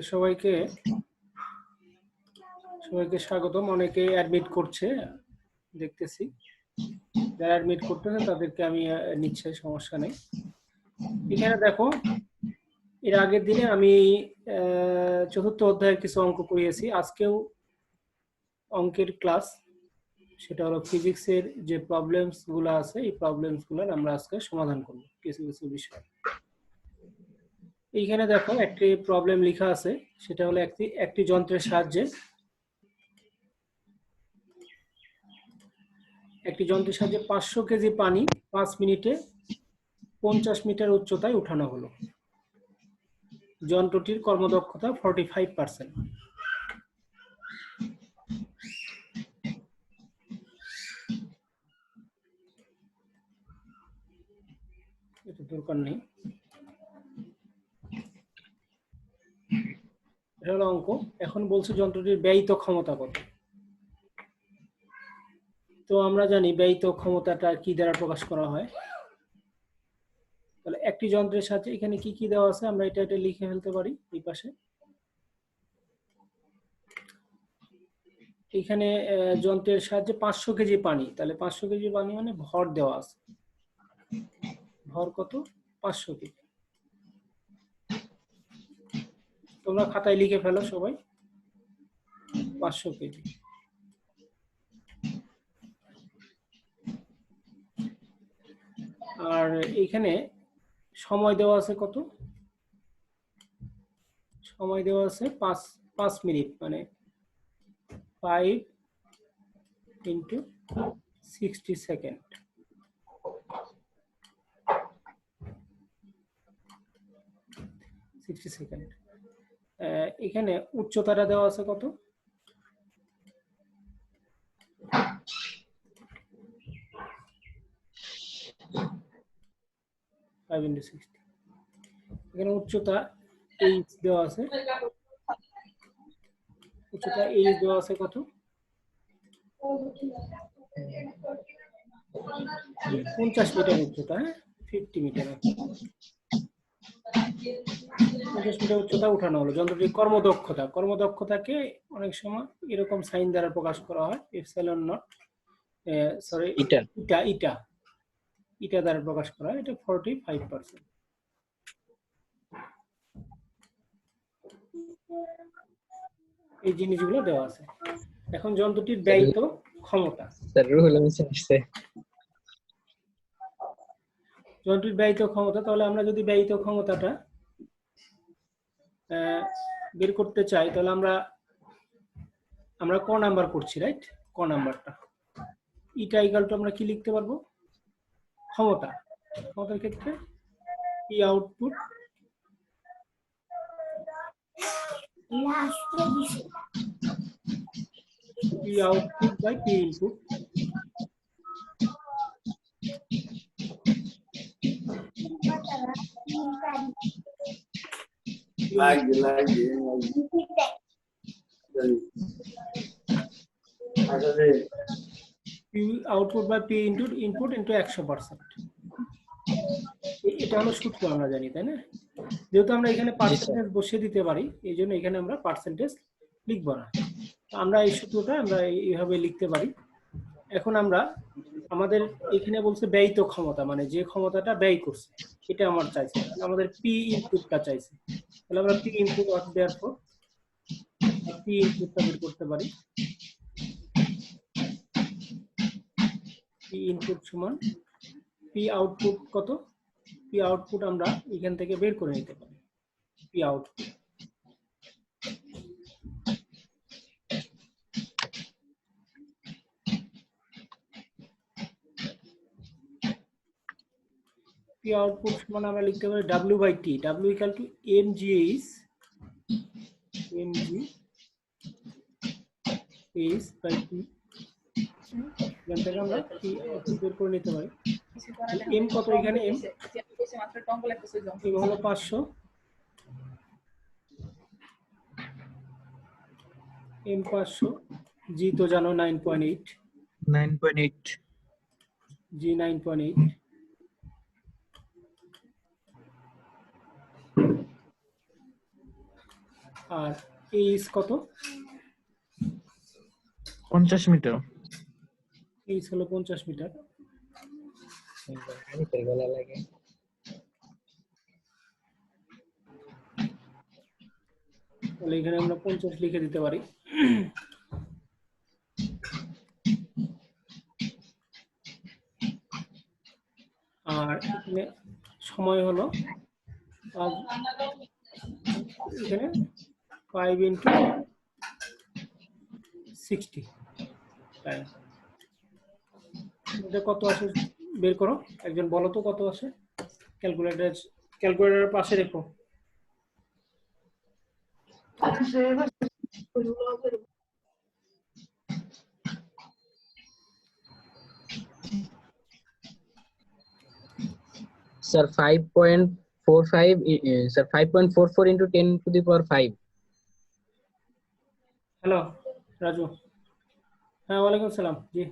সবাইকে স্বাগতম। অনেকে অ্যাডমিট করছে দেখতেছি, যারা অ্যাডমিট করতেছে তাদেরকে আমি নিচ্ছে, সমস্যা নেই। এখানে দেখো, এর আগের দিনে আমি চতুর্থ অধ্যায়ের কিছু অঙ্ক করিয়েছি। আজকেও অঙ্কের ক্লাস, সেটা হলো ফিজিক্সের যে প্রবলেমস গুলো আছে, এই প্রবলেমস গুলোর আমরা আজকে সমাধান করব কিছু কিছু বিষয়। এইখানে দেখো একটি প্রবলেম লেখা আছে, সেটা হলো একটি যন্ত্রের সাহায্যে 500 কেজি পানি 5 মিনিটে 50 মিটার উচ্চতায় উঠানো হলো। যন্ত্রটির কর্মদক্ষতা 45%। এটা দরকার নেই, এটা হলো অঙ্ক। এখন বলছে যন্ত্রটির ব্যয়িত ক্ষমতা কত। তো আমরা জানি ব্যয়িত ক্ষমতাটা কি দ্বারা প্রকাশ করা হয়। তাহলে একটি যন্ত্রের সাথে এখানে কি কি দেওয়া আছে আমরা এটা লিখে ফেলতে পারি এই পাশে। এখানে যন্ত্রের সাহায্যে 500 কেজি পানি, তাহলে 500 কেজি পানি মানে ভর দেওয়া আছে। ভর কত? 500 কেজি। তোমরা খাতায় লিখে ফেলো সবাই, 500 কেজি। আর এইখানে সময় দেওয়া আছে কত? সময় দেওয়া আছে 5 মিনিট, মানে 5 × 60 সেকেন্ড। এখানে উচ্চতাটা দেওয়া আছে কত? 5 × 60। এখানে উচ্চতা h দেওয়া আছে। উচ্চতা h দেওয়া আছে কত? 50 মিটার উচ্চতা, 50 মিটার। 50 মিটার উচ্চতা উঠানো হলো। যন্ত্রটির কর্মদক্ষতাকে অনেক সময় এরকম সাইন দ্বারা প্রকাশ করা হয়, এপসাইলন নট, সরি ইটা দ্বারা প্রকাশ করা হয়। এটা 45%। এই জিনিসগুলো দেওয়া আছে। এখন যন্ত্রটির ব্যয়িত ক্ষমতা, যন্ত্রটির ব্যয়িত ক্ষমতা। তাহলে আমরা যদি ব্যয়িত ক্ষমতাটা বের করতে চাই, তাহলে আমরা ক নাম্বার করছি, রাইট? ক নাম্বারটা ইটা ইকাল টু আমরা কি লিখতে পারবো? ক্ষমতার ক্ষেত্রে P output by P input. Output by P input into 100%। এটা হলো সূত্র, আমরা জানি, তাই না? যেহেতু আমরা এখানে পার্সেন্টেজ বসিয়ে দিতে পারি, এই জন্য এখানে আমরা পার্সেন্টেজ লিখবো না। আমরা এই সূত্রটা আমরা এইভাবে লিখতে পারি। এখন আমরা আমাদের এখানে বলছে ব্যয়িত ক্ষমতা, মানে যে ক্ষমতাটা ব্যয় করছে এটা আমার চাইছে। আমাদের পি ইনপুটটা চাইছে, তাহলে আমরা পি ইনপুট দেয়ারফর পি ইনপুটটা বের করতে পারি। পি ইনপুট সমান পি আউটপুট কত? পি আউটপুট আমরা এখান থেকে বের করে নিতে পারি। পি আউটপুট সমান আমরা লিখতে পারি W by T। W equal to mgh by T। এখান থেকে আমরা P আউটপুট বের করে নিতে পারি। M কত? এখানে M হলো 500, M 500, G তো জানো 9.8, G 9.8। আর এইচ কত? 50 মিটার। এইচ হলো 50 মিটার। তাহলে এখানে আমরা 50 লিখে দিতে পারি। আর এখানে সময় হলো এখানে 5 × 60 টাইম। এটা কত আসে বের করো, একজন বলো তো কত আসে। ক্যালকুলেটরের পাশে রেখো। Sir, 5.45, sir, 5.44 into 10 to the power 5. Hello Raju. হ্যাঁ ওয়ালাইকুম সালাম। জি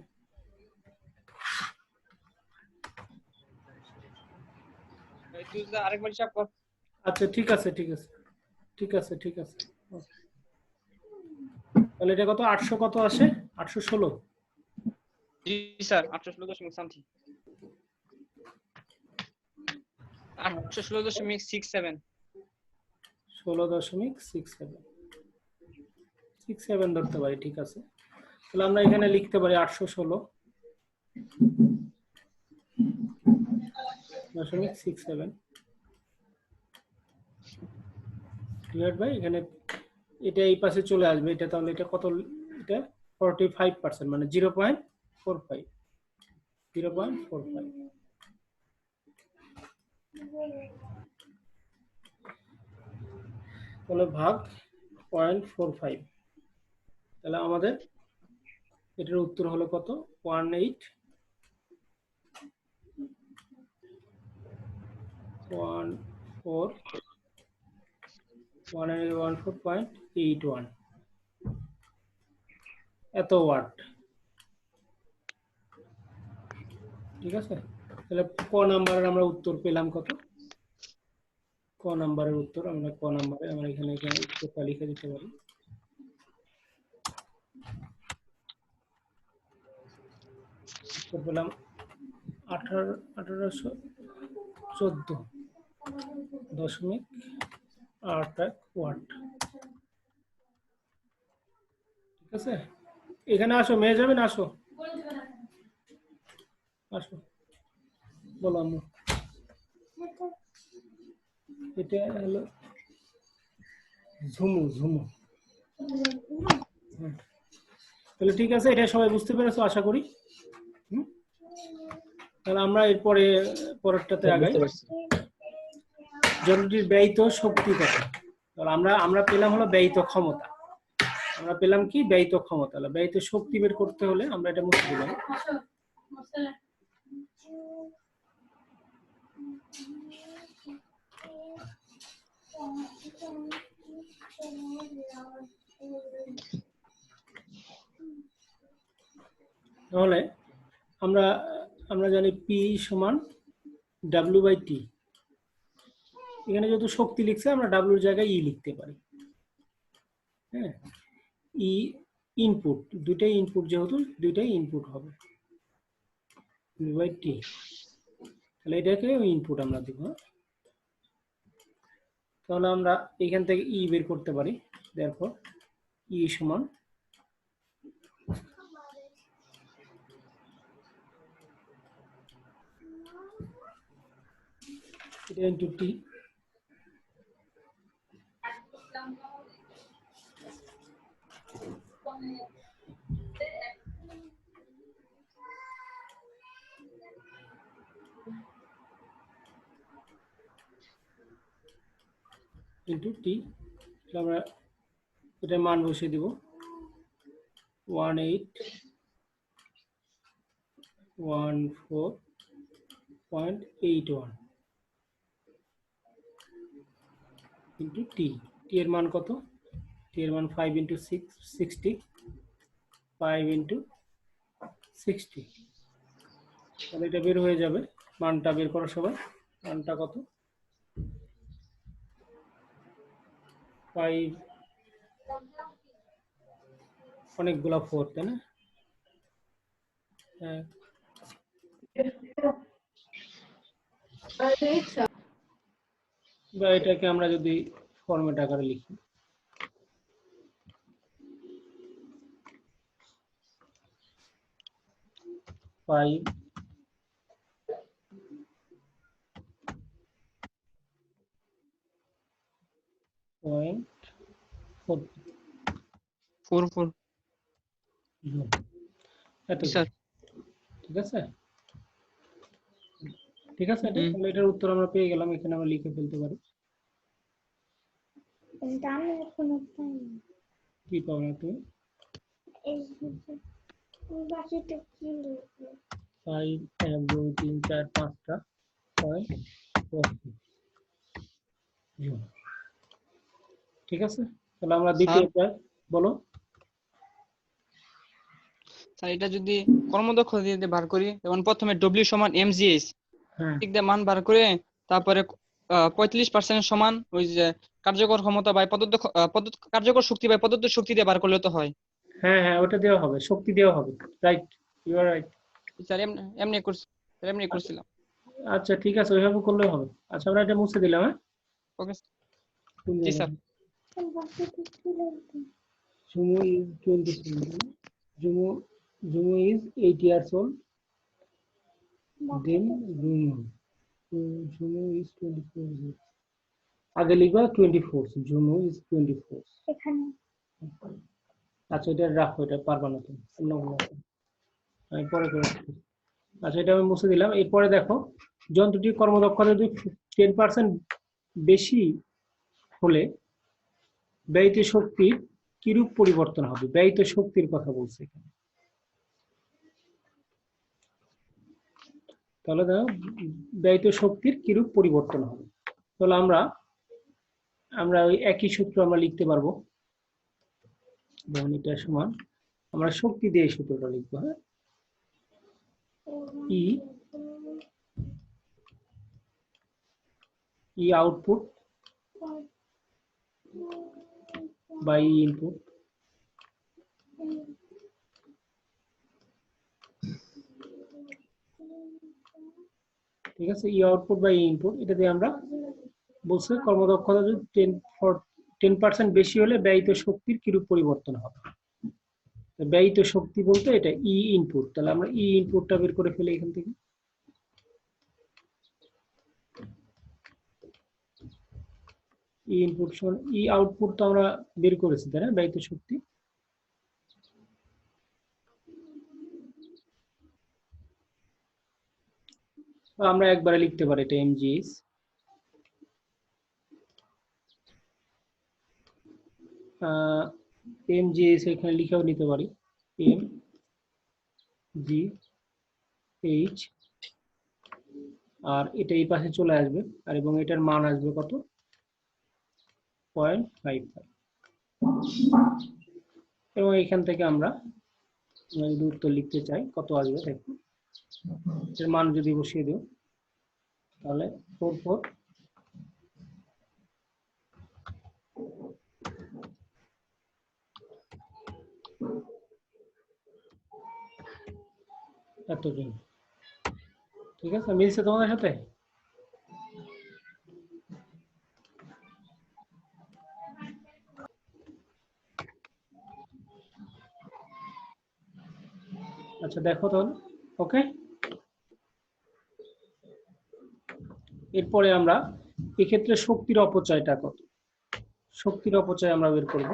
আরেকবার হিসাব কর। আচ্ছা ঠিক আছে ঠিক আছে ঠিক আছে ঠিক আছে। তাহলে এটা কত? 800 কত আসে? 816। জি স্যার 816 সামথিং, 816.67। 16.67 ধরতে পারি, ঠিক আছে। তাহলে আমরা এখানে লিখতে পারি 816.67 ডিভাইড বাই এখানে এটা এই পাশে চলে আসবে, এটা তাহলে এটা কত? এটা 45%, মানে 0.45 তাহলে ভাগ 0.45। তাহলে আমাদের এটার উত্তর হলো কত? 14.81 এত ওয়াট, ঠিক আছে। তাহলে ক নাম্বারের আমরা উত্তর পেলাম কত? ক নাম্বারের উত্তর আমরা এখানে উত্তরটা লিখে দিতে পারি। উত্তর পেলাম 1814.81 ওয়াট, ঠিক আছে। এখানে আসো, মেয়ে যাবেন, আসো আসো, বলো আম্মু। এটা হলো ঝুমু। তাহলে ঠিক আছে, এটা সবাই বুঝতে পেরেছো আশা করি। তাহলে আমরা এরপরে পরেরটাতে আগাই। যন্ত্রটির ব্যয়িত শক্তি কত? তাহলে আমরা পেলাম হলো ব্যয়িত ক্ষমতা। আমরা পেলাম কি? ব্যয়িত ক্ষমতা। তাহলে ব্যয়িত শক্তি বের করতে হলে আমরা এটা মুছে দিলাম। তাহলে আমরা জানি পি সমান W/T। এখানে যেহেতু শক্তি লিখছে, আমরা ডাব্লিউর জায়গায় ই লিখতে পারি। হ্যাঁ, ই ইনপুট, দুইটাই ইনপুট, যেহেতু দুইটাই ইনপুট হবে W/T। তাহলে এটাকে ইনপুট আমরা দিব। তাহলে আমরা এখান থেকে ই বের করতে পারি। therefore ই সমান এটা ইনটু টি। ইনটু টি। আমরা এটা মান বসিয়ে দিব 1814.81 ইনটু টি। টি এর মান কত? টি এর মান 5 × 60, 5 × 60। তাহলে এটা বের হয়ে যাবে। মানটা বের করার সময় মানটা কত? 5 অনেকগুলা 4 তাই না? হ্যাঁ, বা এটাকে আমরা যদি ফরম্যাট আকারে লিখি, ফাইভ পয়েন্ট 4 এত জি স্যার। ঠিক আছে, ঠিক আছে। এটা হুম। তাহলে এটার উত্তর আমরা পেয়ে গেলাম, এখানে আমরা লিখে ফেলতে পারি। কি পাবো না তুমি? 5 1 2 3 4 5টা পয়েন্ট 4। ঠিক আছে, তাহলে আমরা স্যার দ্বিতীয়টা বলো। স্যার এটা যদি কর্মদক্ষতা দিয়ে বার করি, যেমন প্রথমে ডব্লিউ সমান এমজিএস হ্যাঁ ঠিক দিয়ে মান বার করে, তারপরে 45% সমান ওই যে কার্যকর ক্ষমতা বা কার্যকর শক্তি বা প্রদত্ত শক্তি দিয়ে বার করলে তো হয়। হ্যাঁ হ্যাঁ, ওটা দেওয়া হবে, শক্তি দেওয়া হবে। Right, you are right. Sir এমনি করছি, স্যার এমনি করছিলাম। আচ্ছা ঠিক আছে, ওইভাবে করলেও হবে। আচ্ছা, আমরা এটা মুছে দিলাম। হ্যাঁ, ওকে কোন জি জায়গায়? Sir. Jumo is 27. Jumo is 8 years old. Then Jumo is 24 years. আগে লিখবা 24, Jumo is 24। আচ্ছা, এটা রাখো, এটা পারবা না তুমি, অন্যগুলো আছে। আমি পরে করে দিচ্ছি। আচ্ছা, এটা আমি মুছে দিলাম। এরপরে দেখো, যন্ত্রটির কর্মদক্ষতা যদি 10% বেশি হলে ব্যয়িত শক্তির কিরূপ পরিবর্তন হবে? ব্যয়িত শক্তির কথা বলছে এখানে। তাহলে দেখো, ব্যয়িত শক্তির কিরূপ পরিবর্তন হবে। তাহলে আমরা ওই একই সূত্র আমরা লিখতে পারবো। যেমন এটা সমান, আমরা শক্তি দিয়ে সূত্রটা লিখবো। হ্যাঁ, ই আউটপুট বাই ইনপুট, ঠিক আছে। ই আউটপুট বাই ইনপুট, এটা দিয়ে আমরা বলছে কর্মদক্ষতা যদি 10% বেশি হলে ব্যয়িত শক্তির কিরূপ পরিবর্তন হবে। ব্যয়িত শক্তি বলতে এটা ই ইনপুট, তাহলে আমরা ই ইনপুটটা বের করে ফেলি এখান থেকে। ই ইনপুট সমান ই আউটপুট তো আমরা বের করেছি, তাই না, ব্যয়িত শক্তি। আমরা একবারে লিখতে পারি এটা এমজিএস। এমজিএস এখানে লিখেও নিতে পারি, এম জি এইচ, আর এটা এই পাশে চলে আসবে, আর এবং এটার মান আসবে কত? 0.55। এবং এখান থেকে আমরা যদি উত্তর লিখতে চাই কত আসবে দেখো, এর মান যদি বসিয়ে দিও, তাহলে 44 এতজন। ঠিক আছে, মিলছে তোমাদের সাথে? আচ্ছা দেখো তাহলে, ওকে। এরপরে আমরা এক্ষেত্রে শক্তির অপচয়টা কত, শক্তির অপচয় আমরা বের করব।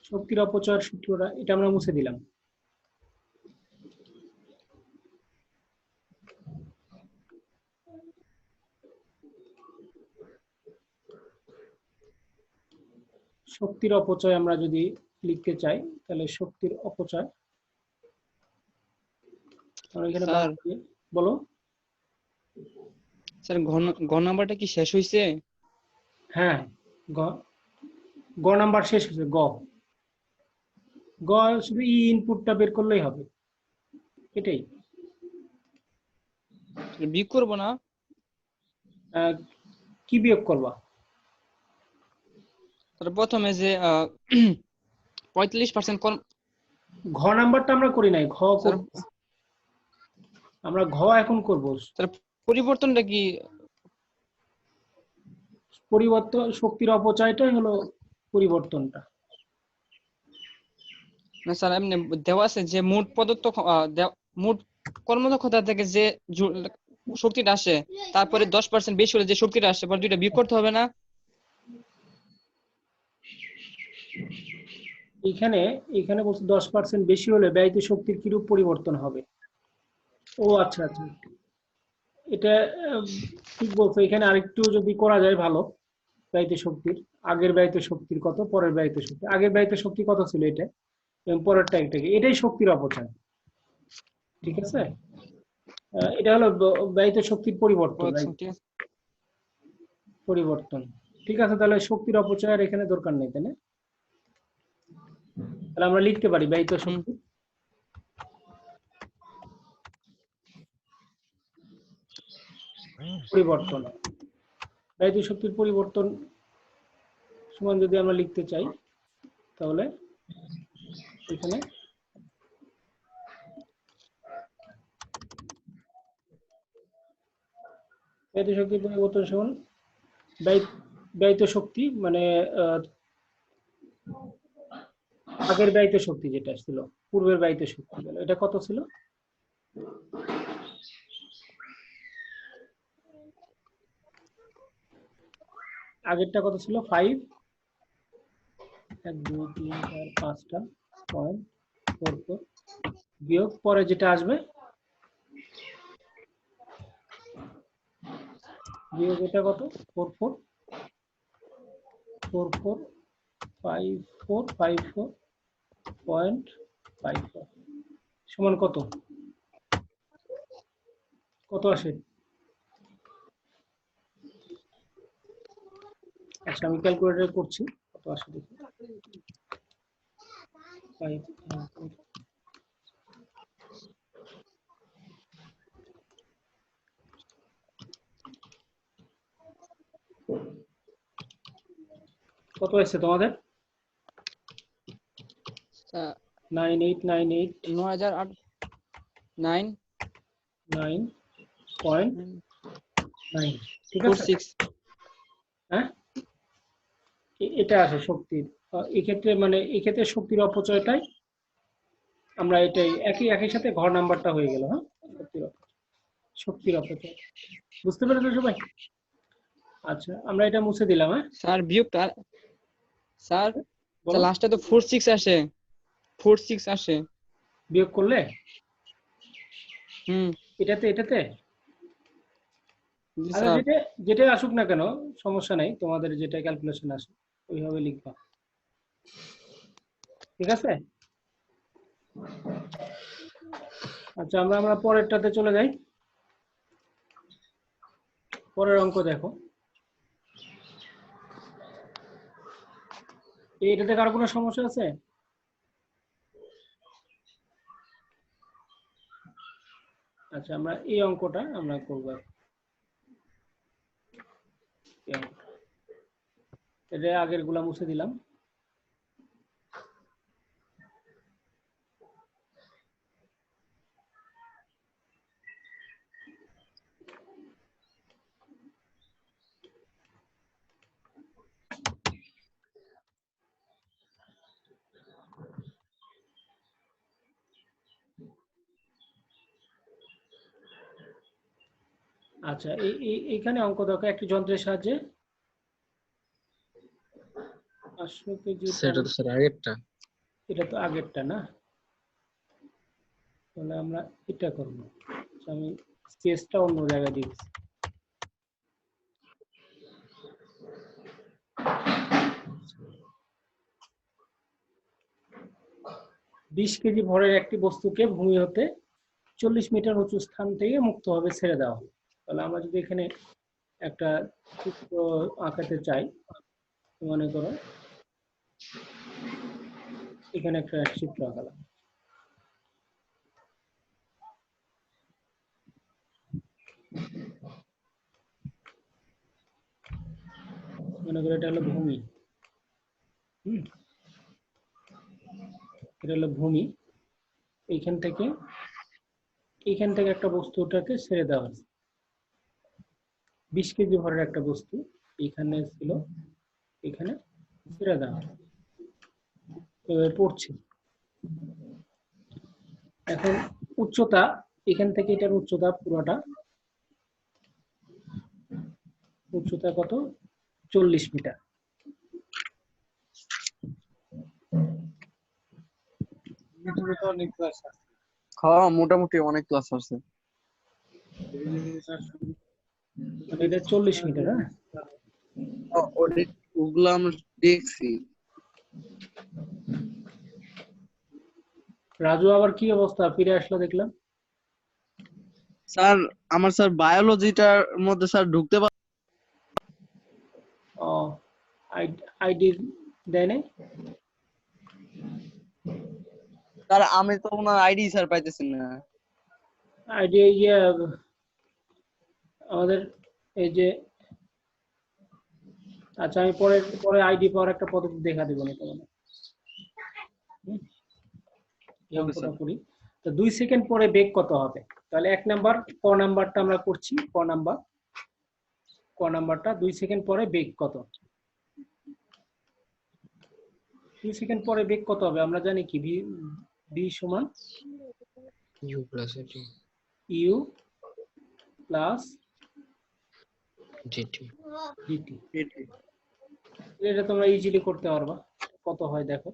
শক্তির অপচয়ের সূত্রটা এটা আমরা মুছে দিলাম। শক্তির অপচয় আমরা যদি লিখতে চাই, তাহলে শক্তির অপচয় আমরা এখানে স্যার বলো। স্যার ঘ নাম্বারটা কি শেষ হয়েছে? হ্যাঁ, গ গ নাম্বার শেষ হয়েছে। গ শুধু ই ইনপুটটা বের করলেই হবে, এটাই। বিয়োগ করবো না? কি বিয়োগ করবা? স্যার প্রথমে যে 45% কর্ম ঘ নাম্বারটা আমরা করি নাই, ঘ স্যার করব। আমরা ঘ এখন করব। স্যার পরিবর্তনটা কি? পরিবর্তন, শক্তির অপচয়টাই হলো পরিবর্তনটা। না স্যার এমনি দেওয়া আছে যে মোট প্রদত্ত মোট কর্মদক্ষতা থেকে যে শক্তিটা আসে তারপরে 10% বেশি হলে যে শক্তিটা আসে পরে দুইটা বিয়োগ করতে হবে না? এখানে এখানে বলছে 10% বেশি হলে ব্যয়িত শক্তির কিরূপ পরিবর্তন হবে। ও আচ্ছা আচ্ছা, এটা ঠিক বলছো। এখানে আরেকটু যদি করা যায় ভালো, ব্যয়িত শক্তির, আগের ব্যয়িত শক্তির কত, পরের ব্যয়িত শক্তি। আগের ব্যয়িত শক্তি কত ছিল এটা, এবং পরেরটা এটাকে, এটাই শক্তির অপচয়। ঠিক আছে, এটা হলো ব্যয়িত শক্তির ও পরিবর্তন, আচ্ছা, right? ঠিক আছে পরিবর্তন। ঠিক আছে, তাহলে শক্তির অপচয় আর এখানে দরকার নেই, তাই না? তাহলে আমরা লিখতে পারি ব্যয়িত হুম শক্তি পরিবর্তন। ব্যয়িত শক্তির পরিবর্তন সমান যদি আমরা লিখতে চাই, তাহলে এখানে ব্যয়িত শক্তির পরিবর্তন সমান ব্যয়িত শক্তি মানে আগের ব্যয়িত শক্তি যেটা ছিল, পূর্বের ব্যয়িত শক্তি গেল, এটা কত ছিল? আগেরটা কত ছিল? 5, 1 2 3 4 5টা পয়েন্ট 44 বিয়োগ পরে যেটা আসবে, বিয়োগ এটা কত? 445454.54 সমান কত? কত আসে? আচ্ছা আমি ক্যালকুলেটর করছি, কত আসে দেখি। 5 কত আসছে তোমাদের? স্যার 9898 9008 9 9.9, ঠিক আছে? 46 হ্যাঁ, এটা আসে শক্তির। এক্ষেত্রে মানে এক্ষেত্রে শক্তির অপচয়টাই আমরা এটাই একই একই সাথে ঘর নাম্বারটা হয়ে গেল। হ্যাঁ, শক্তির অপচয় বুঝতে পেরেছো সবাই? আচ্ছা আমরা এটা মুছে দিলাম। হ্যাঁ স্যার বিয়োগটা স্যার বলো, লাস্টে তো 46 আসে, 46 আসে। বিয়োগ করলে হুম এটাতে এটাতে জি আচ্ছা, স্যার। যেটা যেটা আসুক না কেন সমস্যা নেই, তোমাদের যেটা ক্যালকুলেশন আসে ওইভাবে লিখবা, ঠিক আছে? আচ্ছা আমরা আমরা পরেরটাতে চলে যাই। পরের অঙ্ক দেখো, এটাতে কারো কোনো সমস্যা আছে? আচ্ছা আমরা এই অঙ্কটা আমরা করবো এখন। এই অঙ্কটা, এটা আগের গুলা মুছে দিলাম। আচ্ছা এইখানে অঙ্ক দেখো, একটি যন্ত্রের সাহায্যে 500 কেজি সেটা তো স্যার আগেরটা। এটা তো আগেরটা না, তাহলে আমরা এটা করবো। আচ্ছা, আমি স্পেসটা অন্য জায়গায় দিচ্ছি। 20 কেজি ভরের একটি বস্তুকে ভূমি হতে 40 মিটার উঁচু স্থান থেকে মুক্তভাবে ছেড়ে দেওয়া হয়। তাহলে আমরা যদি এখানে একটা চিত্র আঁকাতে চাই, মনে করো এখানে একটা চিত্র আঁকালাম। মনে করো এটা হলো ভূমি, হুম, এটা হলো ভূমি। এইখান থেকে একটা বস্তুটাকে ছেড়ে দেওয়া হয়েছে। 20 কেজি ভরের একটা বস্তু এখানে ছিল, এখানে ছেড়ে দেওয়া হয়েছে, এভাবে পড়ছে। এখন উচ্চতা, এখান থেকে এটার উচ্চতা পুরোটা উচ্চতা কত? 40 মিটার। হ্যাঁ মোটামুটি অনেক ক্লাস আছে। মানে এটা 40 মিটার। হ্যাঁ, ওগুলো আমরা দেখছি। রাজু আবার কি অবস্থা, ফিরে আসলো দেখলাম। স্যার আমার স্যার বায়োলজিটার মধ্যে স্যার ঢুকতে পার। ও, আইডি দেয় নাই? স্যার আমি তো ওনার আইডি স্যার পাইতেছি না। আইডি আমাদের এই যে, আচ্ছা আমি পরে আইডি পাওয়ার একটা পদ্ধতি দেখা দেবো না তোমাদের। Okay, sir. করি তো 2 সেকেন্ড পরে বেগ কত হবে? তাহলে 1 নাম্বার ক নাম্বারটা আমরা করছি, ক নাম্বারটা 2 সেকেন্ড পরে বেগ কত? 2 সেকেন্ড পরে বেগ কত হবে আমরা জানি কি, ভি সমান u plus at u plus gt dt. এটা তোমরা ইজিলি করতে পারবা। কত হয় দেখো,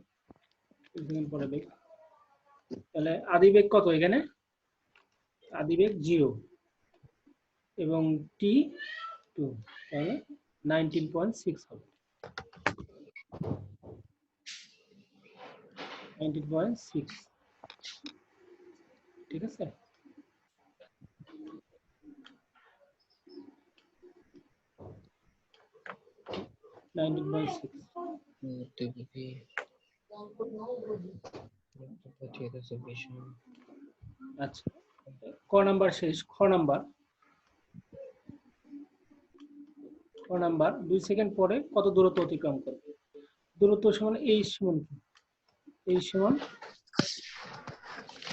2 সেকেন্ড পরে বেগ। তাহলে আদি বেগ কত এখানে? আদি বেগ 0 এবং টি 2, তাহলে 19.6 হবে। 19.6, ঠিক আছে। আচ্ছা, ক নাম্বার শেষ। খ নাম্বার 2 সেকেন্ড পরে কত দূরত্ব অতিক্রম করবে? দূরত্ব সমান এই সমান কি? এই সমান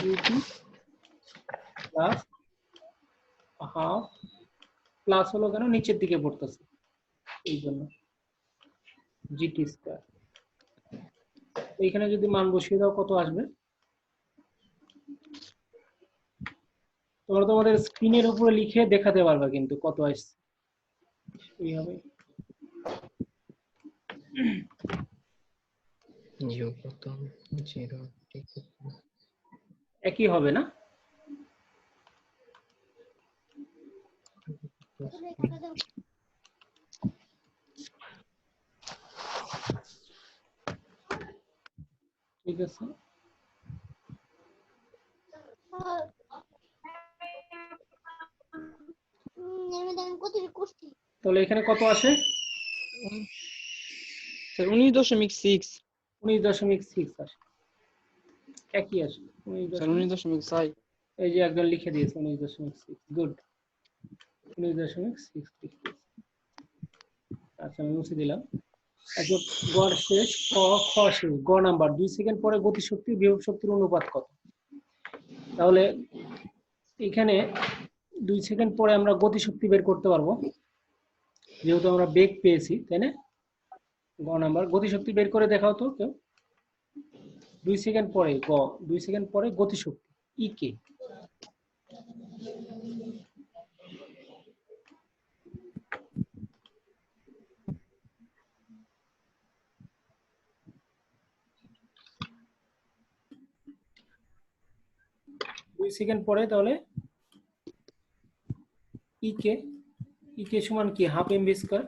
ইউটি প্লাস হাফ, প্লাস হলো কেন, নিচের দিকে পড়তেছে এই জন্য, জিটি স্কয়ার। এইখানে যদি মান বসিয়ে দাও কত আসবে? তোমরা তোমাদের স্ক্রিনের উপরে লিখে দেখাতে পারবা কিন্তু কত আসছে। এইভাবে u কত 0 ঠিক আছে। একই হবে না? ঠিক আছে, তাহলে এখানে কত আসে? স্যার 19.6। 19.6 আসে, একই আসে। স্যার 19.6। এই যে একজন লিখে দিয়েছে 19.6, গুড। 19.6 লিখে। আচ্ছা আমি মুছে দিলাম। আচ্ছা, গড় শেষ, খ শেষ। গ নাম্বার 2 সেকেন্ড পরে গতিশক্তি বিভব শক্তির অনুপাত কত? তাহলে এখানে 2 সেকেন্ড পরে আমরা গতিশক্তি বের করতে পারবো, যেহেতু আমরা বেগ পেয়েছি, তাই না? গ নাম্বার গতিশক্তি বের করে দেখাও তো কেউ। 2 সেকেন্ড পরে 2 সেকেন্ড পরে গতিশক্তি ই কে। দুই সেকেন্ড পরে তাহলে ই কে সমান কি, half m v square.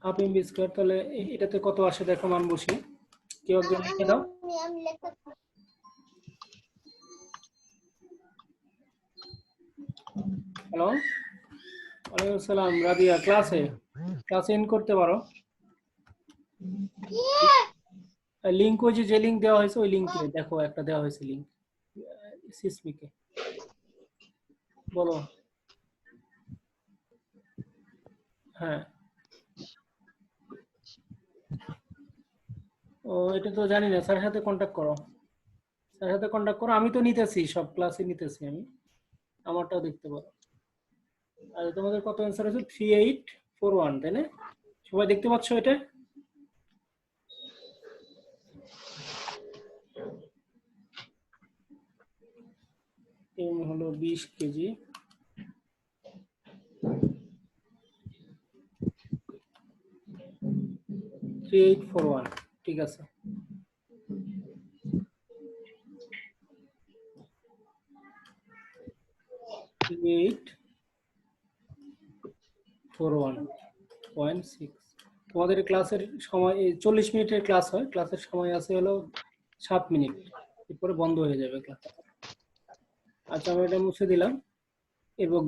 Half m v square, তাহলে এটাতে কত আসে দেখো, মান বসি। কেউ একজন লিখে দাও। হ্যালো, ওয়ালাইকুম আসসালাম রাদিয়া, ক্লাসে ইন করতে পারো। লিংক, ওই যে লিংক দেওয়া হয়েছে ওই লিংকে দেখো, একটা দেওয়া হয়েছে লিংক সিসমিকে। বলো। হ্যাঁ, ও এটা তো জানি না, স্যারের সাথে কন্ট্যাক্ট করো, স্যারের সাথে কন্ট্যাক্ট করো। আমি তো নিতেছি, সব ক্লাসে নিতেছি আমি, আমারটাও দেখতে পারো। আর তোমাদের কত অ্যান্সার আছে? 3841, তাই না? সবাই দেখতে পাচ্ছ এটা? এম হলো 20 KG, three eight four one, ঠিক আছে। তোমাদের ক্লাসের সময় 40 মিনিটের ক্লাস হয়, ক্লাসের সময় আছে হলো 7 মিনিট, এরপরে বন্ধ হয়ে যাবে ক্লাস। আচ্ছা, আমি এটা মুছে দিলাম। এবার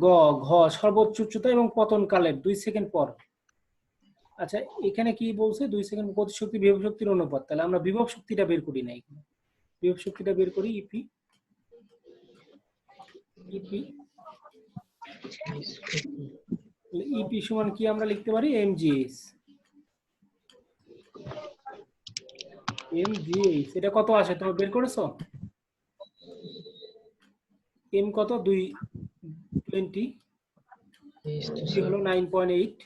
ঘ সর্বোচ্চ উচ্চতা এবং পতন কালের 2 সেকেন্ড পর। আচ্ছা, এখানে কি বলছে? 2 সেকেন্ড গতিশক্তি বিভব শক্তির অনুপাত। তাহলে আমরা বিভব শক্তিটা বের করি না, এখানে বিভব শক্তিটা বের করি। ইপি ইপি সমান কি আমরা লিখতে পারি? এমজিএইচ। এটা কত আসে তুমি বের করেছো? এম কত? 220, হলো 9.8।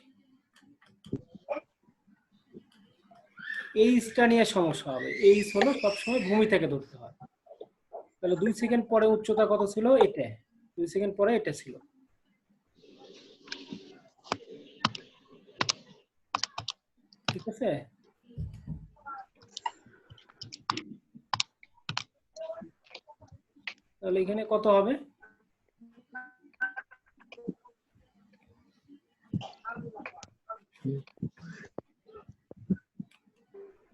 এইচটা নিয়ে সমস্যা হবে, এইচ হলো সবসময় ভূমি থেকে ধরতে হয়। তাহলে 2 সেকেন্ড পরে উচ্চতা কত ছিল? এটা 2 সেকেন্ড পরে এটা ছিল। ঠিক আছে, তাহলে এখানে কত হবে?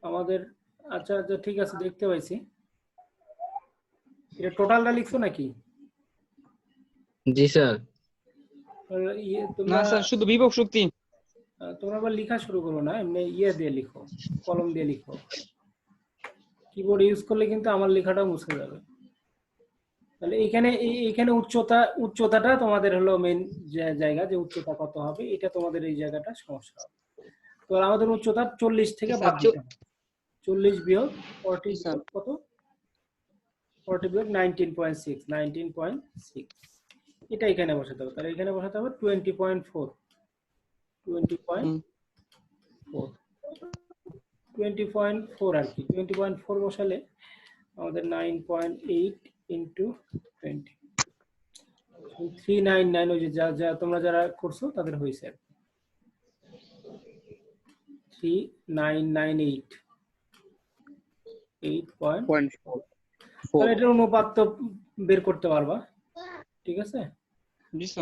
আমাদের আচ্ছা আচ্ছা ঠিক আছে, দেখতে পাইছি। এটা টোটালটা লিখছো নাকি? জি স্যার। না তোমরা স্যার, শুধু বিভব শক্তি। তোমরা আবার লেখা শুরু করো না, এমনি দিয়ে লিখো, কলম দিয়ে লিখো। কিবোর্ড ইউজ করলে কিন্তু আমার লেখাটা মুছে যাবে। তাহলে এইখানে উচ্চতাটা তোমাদের হলো মেইন জায়গা, যে উচ্চতা কত হবে, এটা তোমাদের এই জায়গাটা সমস্যা হবে। তো আমাদের উচ্চতা 40 থেকে বাদ দিতে হবে। 40 বিয়োগ 40 বিয়োগ কত? 40 বিয়োগ 19.6, এটা এখানে বসাতে হবে। তাহলে এখানে বসাতে হবে 20.4, 20.4 আর কি। 20.4 বসালে আমাদের 9.8 ইন্টু 20, 399, ওই যে যা তোমরা যারা করছো তাদের হয়েছে 3998, 8.4। তাহলে এটার অনুপাত তো বের করতে পারবা, ঠিক আছে?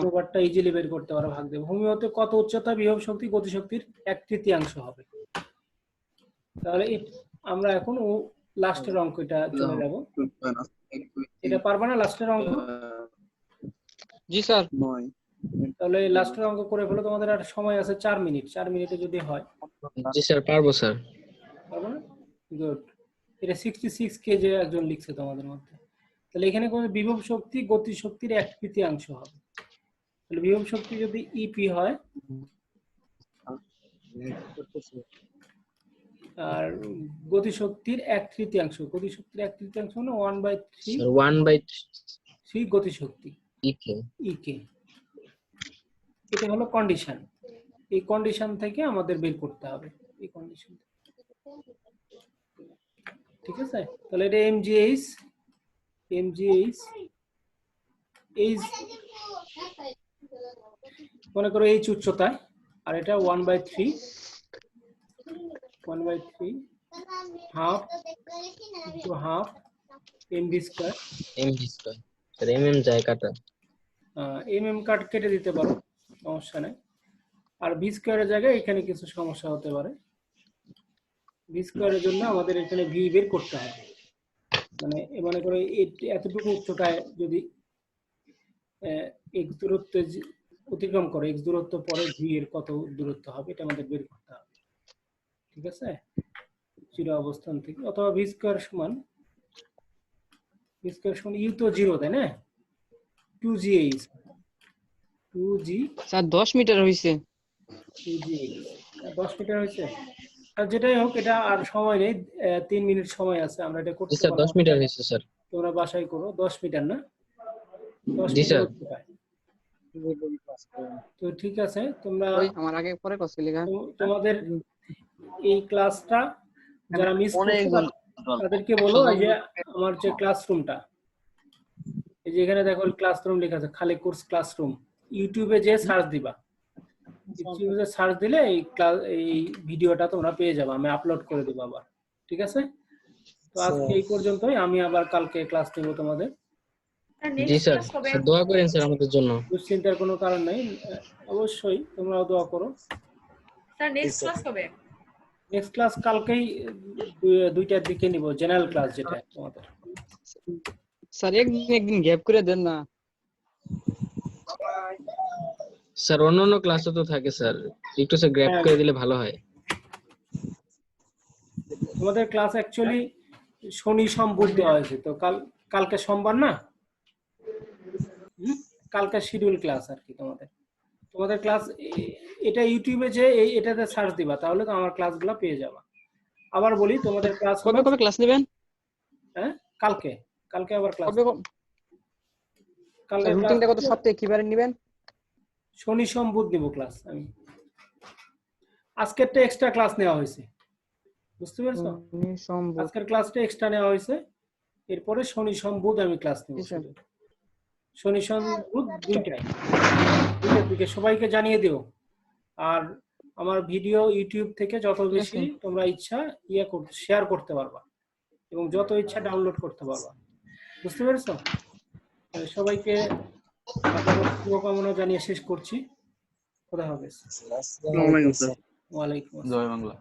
অনুপাতটা ইজিলি বের করতে পারো, ভাগ দেবো। ভূমি হতে কত উচ্চতা বিভব শক্তি গতিশক্তির 1/3 হবে। তাহলে আমরা এখন লাস্টের অঙ্কটা চলে যাব। এটা পারবা না লাস্টের অঙ্ক? জি স্যার। তাহলে লাস্টের অঙ্ক করে ফেলো, তোমাদের আর সময় আছে 4 মিনিট। 4 মিনিটে যদি হয়। জি স্যার, পারবো স্যার। পারবো না? গুড। এটা 66 কেজি একজন লিখছে তোমাদের মধ্যে। তাহলে এখানে কোন বিভব শক্তি গতি শক্তির 1/3 হবে। তাহলে বিভব শক্তি যদি ইপি হয় আর গতি শক্তির 1/3, গতি শক্তির 1/3 হলো 1/3, 1/3 গতি শক্তি ইকে। এটা হলো কন্ডিশন। এই কন্ডিশন থেকে আমাদের বের করতে হবে, এই কন্ডিশন। ঠিক আছে, তাহলে এটা এমজিএইচ এইচ মনে করো এইচ উচ্চতায়, আর এটা 1/3 half into half MV square. Sir MM জায়গাটা এমএম কাট কেটে দিতে পারো, সমস্যা নাই। আর ভি স্কয়ারের জায়গায় এখানে কিছু সমস্যা হতে পারে। ভি স্কয়ারের জন্য আমাদের এখানে ভি বের করতে হবে। মানে মনে করো এতটুকু উচ্চতায় যদি এক্স দূরত্ব অতিক্রম করে, এক্স দূরত্ব পরে ভি এর কত দূরত্ব হবে, এটা আমাদের বের করতে হবে। ঠিক আছে, জিরো অবস্থান থেকে। অথবা ভি স্কয়ার সমান ইউ তো 0, তাই না? 2gh 2g স্যার 10 মিটার হইছে। জি 10 মিটার হয়েছে। আর যেটাই হোক এটা আর সময় নেই, 3 মিনিট সময় আছে, আমরা এটা জি করতে স্যার, 10 পারবো। মিটার হয়েছে স্যার। তোমরা বাসায় করো। 10 মিটার না, 10 জি মিটার স্যার। হচ্ছে প্রায়। তো ঠিক আছে, তোমরা ওই আমার আগে পরে কষ্ট লেখা তোমাদের এই ক্লাসটা যারা মিস করছো অনেকজন তাদেরকে বলো এই যে আমার যে ক্লাসরুমটা, এই যে এখানে দেখো ক্লাসরুম লেখা আছে, খালি কোর্স ক্লাসরুম। ইউটিউবে যে সার্চ দিবা, ইউটিউবে সার্চ দিলে এই ক্লাস এই ভিডিওটা তোমরা পেয়ে যাবে, আমি আপলোড করে দেবো আবার। ঠিক আছে, তো আজকে এই পর্যন্তই, আমি আবার কালকে ক্লাস নেব তোমাদের। জি স্যার, স্যার দোয়া করেন স্যার আমাদের জন্য। দুশ্চিন্তার কোনো কারণ নেই, অবশ্যই তোমরাও দোয়া করো। স্যার নেক্সট ক্লাস কবে? নেক্সট ক্লাস কালকেই 2টার দিকে নিব, জেনারেল ক্লাস যেটা তোমাদের। স্যার একদিন গ্যাপ করে দেন না। স্যার অন্যান্য ক্লাসও তো থাকে স্যার, একটু স্যার গ্র্যাব হ্যাঁ। করে দিলে ভালো হয়। তোমাদের ক্লাস অ্যাকচুয়ালি শনি সোম বুধ দেওয়া হয়েছে, তো কালকে সোমবার না, কালকে শিডিউল ক্লাস আর কি তোমাদের ক্লাস। এটা ইউটিউবে যে এটাতে সার্চ দিবা, তাহলে তো আমার ক্লাসগুলো পেয়ে যাবা। আবার বলি, তোমাদের ক্লাস কবে কবে ক্লাস নেবেন? হ্যাঁ কালকে আবার ক্লাস। কবে কালকে রুটিনটা কত সপ্তাহে কিবারে নেবেন? শনি সোম বুধ নিব ক্লাস আমি। আজকেরটা এক্সট্রা ক্লাস নেওয়া হয়েছে, বুঝতে পারছো? আজকের ক্লাসটা এক্সট্রা নেওয়া হয়েছে, এরপরে শনি সোম বুধ আমি ক্লাস নেব। জি, স্যার। শনি সোম বুধ 2টায় দিকে সবাইকে জানিয়ে দিও। আর আমার ভিডিও ইউটিউব থেকে যত বেশি তোমরা ইচ্ছা শেয়ার করতে পারবা এবং যত ইচ্ছা ডাউনলোড করতে পারবা, বুঝতে পেরেছো? সবাইকে শুভকামনা জানিয়ে শেষ করছি। খোদা হাফেজ। আসসালামু আলাইকুম স্যার। ওয়ালাইকুম আসসালাম। জয় বাংলা।